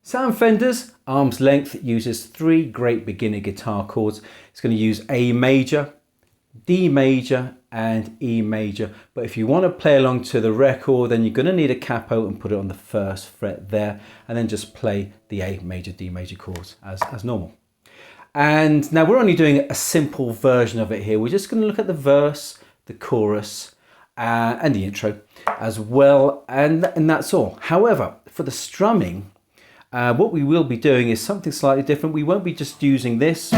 Sam Fender's Arm's Length uses 3 great beginner guitar chords. It's going to use A major, D major and E major. But if you want to play along to the record, then you're going to need a capo and put it on the 1st fret there, and then just play the A major, D major chords as normal. And now we're only doing a simple version of it here. We're just going to look at the verse, the chorus and the intro as well, and that's all. However, for the strumming, what we will be doing is something slightly different. We won't be just using this,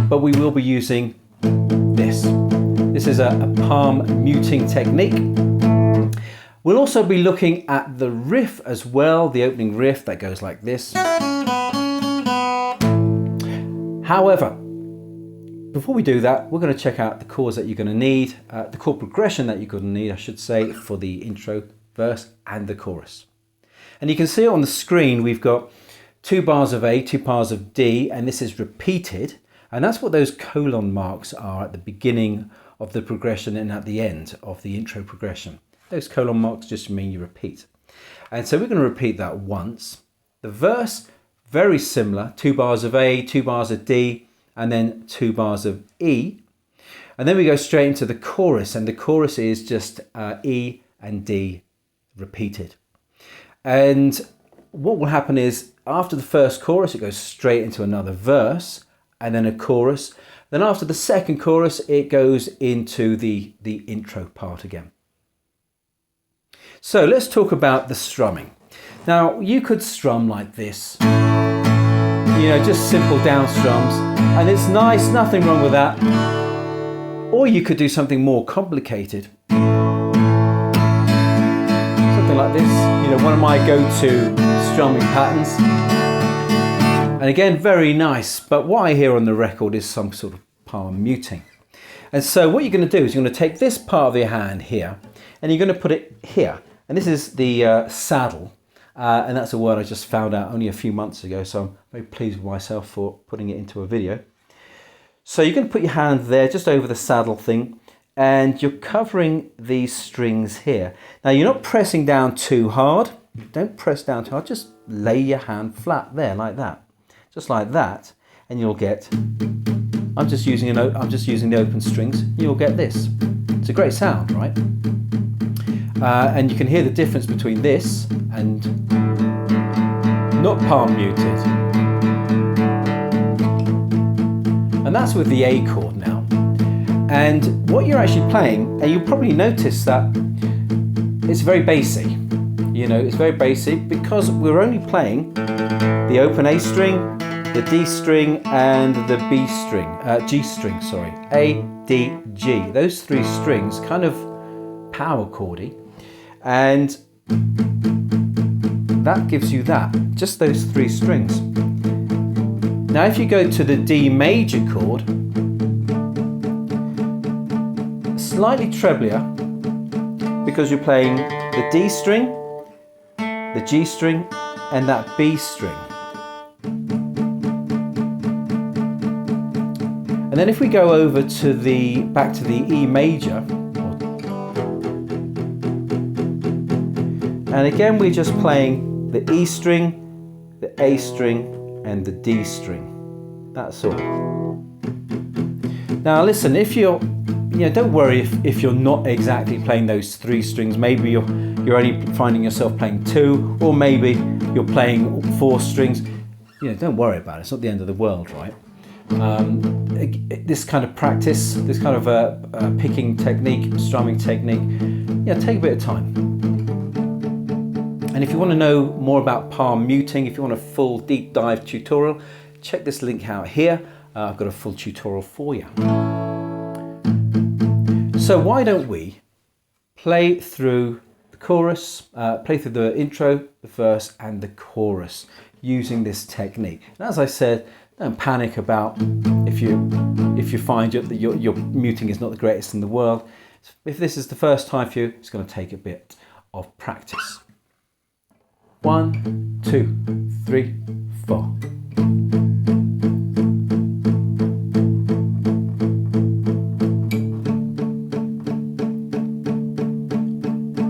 but we will be using this. This is a palm muting technique. We'll also be looking at the riff as well, the opening riff that goes like this. However, before we do that, we're going to check out the chords that you're going to need, the chord progression that you're going to need, I should say, for the intro, verse and the chorus. And you can see on the screen we've got 2 bars of A, 2 bars of D, and this is repeated. And that's what those colon marks are at the beginning of the progression and at the end of the intro progression. Those colon marks just mean you repeat. And so we're going to repeat that once. The verse, very similar, 2 bars of A, 2 bars of D, and then 2 bars of E. And then we go straight into the chorus, and the chorus is just E and D repeated. And what will happen is after the first chorus, it goes straight into another verse and then a chorus. Then after the second chorus, it goes into the intro part again. So let's talk about the strumming. Now you could strum like this, just simple down strums, and it's nice, nothing wrong with that. Or you could do something more complicated. Like this, one of my go-to strumming patterns, and again very nice, but what I hear on the record is some sort of palm muting. And so what you're going to do is you're going to take this part of your hand here and you're going to put it here, and this is the saddle, and that's a word I just found out only a few months ago, so I'm very pleased with myself for putting it into a video. So you're going to put your hand there just over the saddle thing, and you're covering these strings here. Now you're not pressing down too hard. Don't press down too hard. Just lay your hand flat there like that. Just like that, and you'll get, I'm just using the open strings. You'll get this. It's a great sound, right? And you can hear the difference between this and not palm muted. And that's with the A chord now. And what you're actually playing, and you'll probably notice that it's very bassy. It's very bassy because we're only playing the open A string, the D string, and the B string, G string, sorry. A, D, G. Those 3 strings, kind of power chordy. And that gives you that, just those 3 strings. Now if you go to the D major chord, slightly treblier, because you're playing the D string, the G string, and that B string. And then if we go over to back to the E major, and again we're just playing the E string, the A string, and the D string. That's all. Now listen, if you're don't worry if you're not exactly playing those 3 strings. Maybe you're only finding yourself playing 2, or maybe you're playing 4 strings. Don't worry about it. It's not the end of the world, right? This kind of practice, this kind of picking technique, strumming technique, take a bit of time. And if you want to know more about palm muting, if you want a full deep dive tutorial, check this link out here. I've got a full tutorial for you. So why don't we play through the chorus, play through the intro, the verse and the chorus using this technique. And as I said, don't panic about if you find that your muting is not the greatest in the world. If this is the first time for you, it's going to take a bit of practice. 1, 2, 3, 4.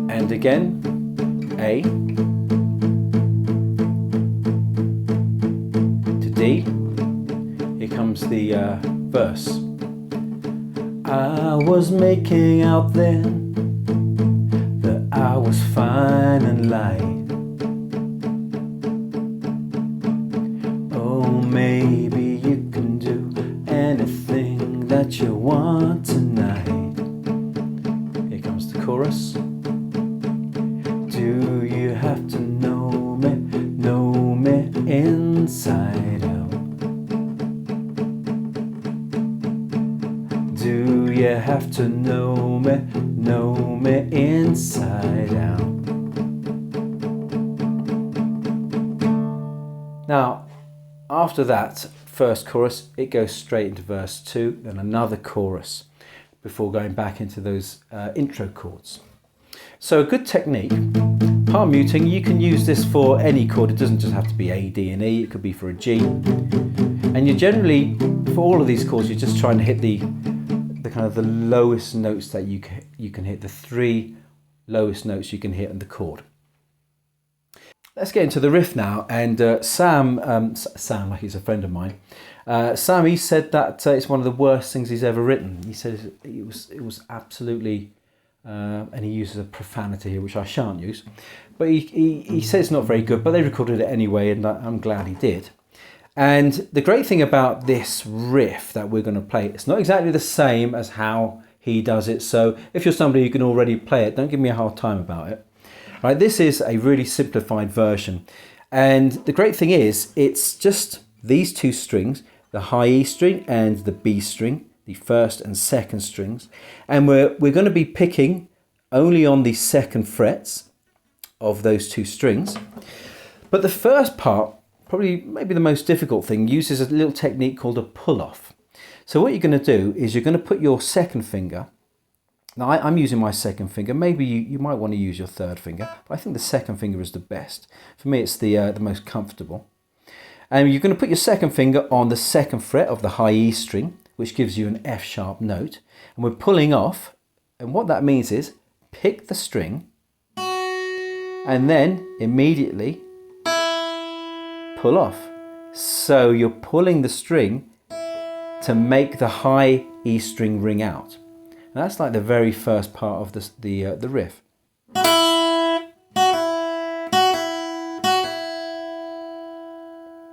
And again, A, the verse. I was making out then that I was fine and light. Oh, maybe you can do anything that you want tonight. Here comes the chorus. Do you have to know me inside out? Do you have to know me inside out? Now, after that first chorus, it goes straight into verse 2, then another chorus before going back into those intro chords. So a good technique, palm muting, you can use this for any chord. It doesn't just have to be A, D and E, it could be for a G. And you generally, for all of these chords, you're just trying to hit the kind of the lowest notes that you can hit, the 3 lowest notes you can hit on the chord. Let's get into the riff now. And Sam, like he's a friend of mine, Sam, he said that it's one of the worst things he's ever written. He said it was absolutely, and he uses a profanity here, which I shan't use, but he said it's not very good, but they recorded it anyway, and I'm glad he did. And the great thing about this riff that we're going to play, it's not exactly the same as how he does it. So if you're somebody who can already play it, don't give me a hard time about it. Right, this is a really simplified version. And the great thing is, it's just these 2 strings, the high E string and the B string, the first and second strings. And we're going to be picking only on the 2nd frets of those 2 strings. But the first part, probably maybe the most difficult thing, uses a little technique called a pull-off. So what you're going to do is you're going to put your 2nd finger. Now I'm using my 2nd finger. Maybe you might want to use your 3rd finger, but I think the 2nd finger is the best. For me, it's the most comfortable. And you're going to put your 2nd finger on the 2nd fret of the high E string, which gives you an F sharp note. And we're pulling off. And what that means is pick the string and then immediately pull off. So you're pulling the string to make the high E string ring out. And that's like the very first part of the riff.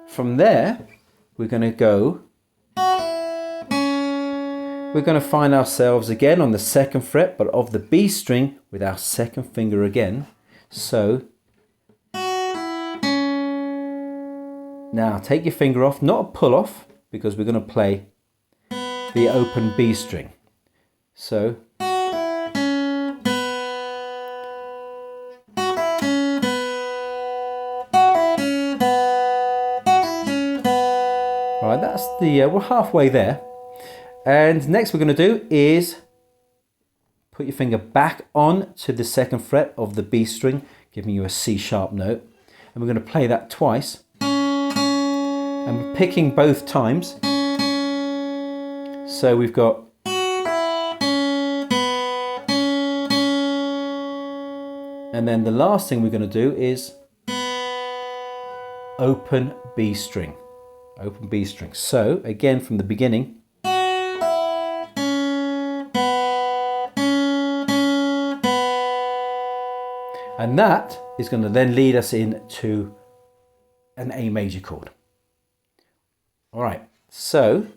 From there, we're going to find ourselves again on the 2nd fret, but of the B string with our 2nd finger again. So now take your finger off, not a pull off, because we're going to play the open B string. So right, that's we're halfway there. And next we're going to do is put your finger back on to the 2nd fret of the B string, giving you a C sharp note. And we're going to play that twice. And we're picking both times. So we've got and then the last thing we're going to do is open B string. Open B string. So again from the beginning. And that is going to then lead us into an A major chord. All right, so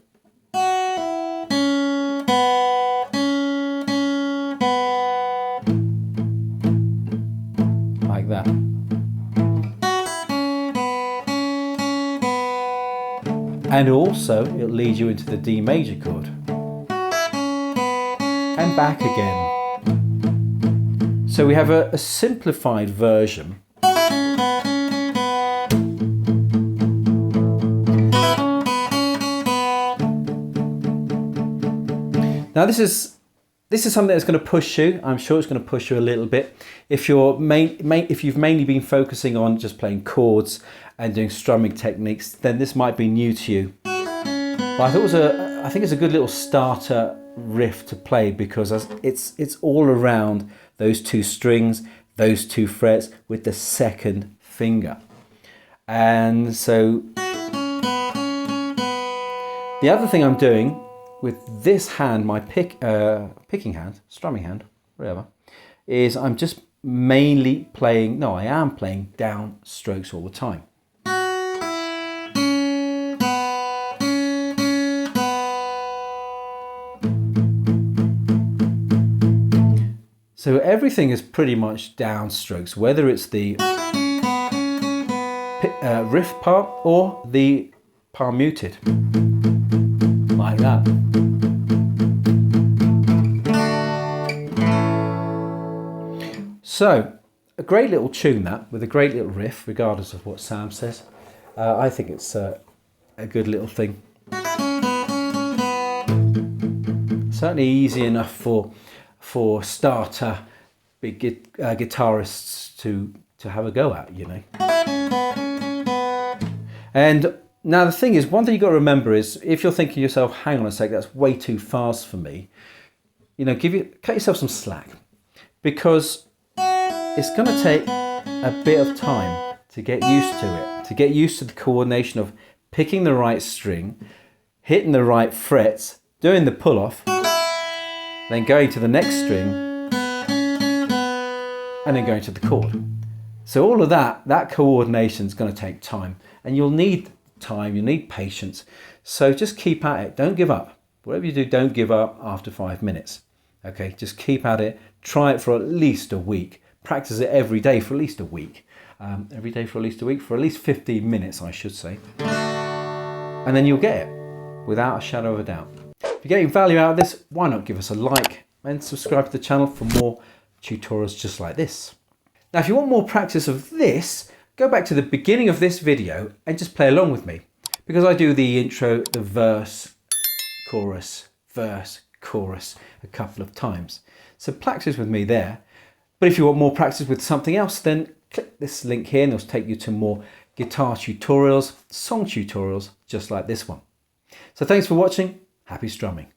like that. And also it'll lead you into the D major chord. And back again. So we have a simplified version. Now this is something that's going to push you. I'm sure it's going to push you a little bit. If you've mainly been focusing on just playing chords and doing strumming techniques, then this might be new to you. But I think it's a good little starter riff to play, because it's all around those 2 strings, those 2 frets with the 2nd finger. And so The other thing I'm doing with this hand, my picking hand, strumming hand, whatever, is I'm just mainly playing, no, I am playing down strokes all the time. So everything is pretty much down strokes, whether it's the riff part or the palm muted, like that. So a great little tune, that, with a great little riff, regardless of what Sam says. I think it's a good little thing. Certainly easy enough for starter big guitarists to have a go at, you know. And now the thing is, one thing you've got to remember is, if you're thinking to yourself, hang on a sec, that's way too fast for me, you know, cut yourself some slack, because it's going to take a bit of time to get used to it, to get used to the coordination of picking the right string, hitting the right frets, doing the pull-off, then going to the next string, and then going to the chord. So all of that coordination is going to take time, and you'll need time, you'll need patience. So just keep at it, don't give up. Whatever you do, don't give up after 5 minutes. Okay, just keep at it, try it for at least a week. Practice it every day for at least a week. Every day for at least a week, for at least 15 minutes, I should say. And then you'll get it, without a shadow of a doubt. If you're getting value out of this, why not give us a like and subscribe to the channel for more tutorials just like this. Now, if you want more practice of this, go back to the beginning of this video and just play along with me, because I do the intro, the verse, chorus, a couple of times. So practice with me there. But if you want more practice with something else, then click this link here and it'll take you to more guitar tutorials, song tutorials, just like this one. So thanks for watching. Happy strumming.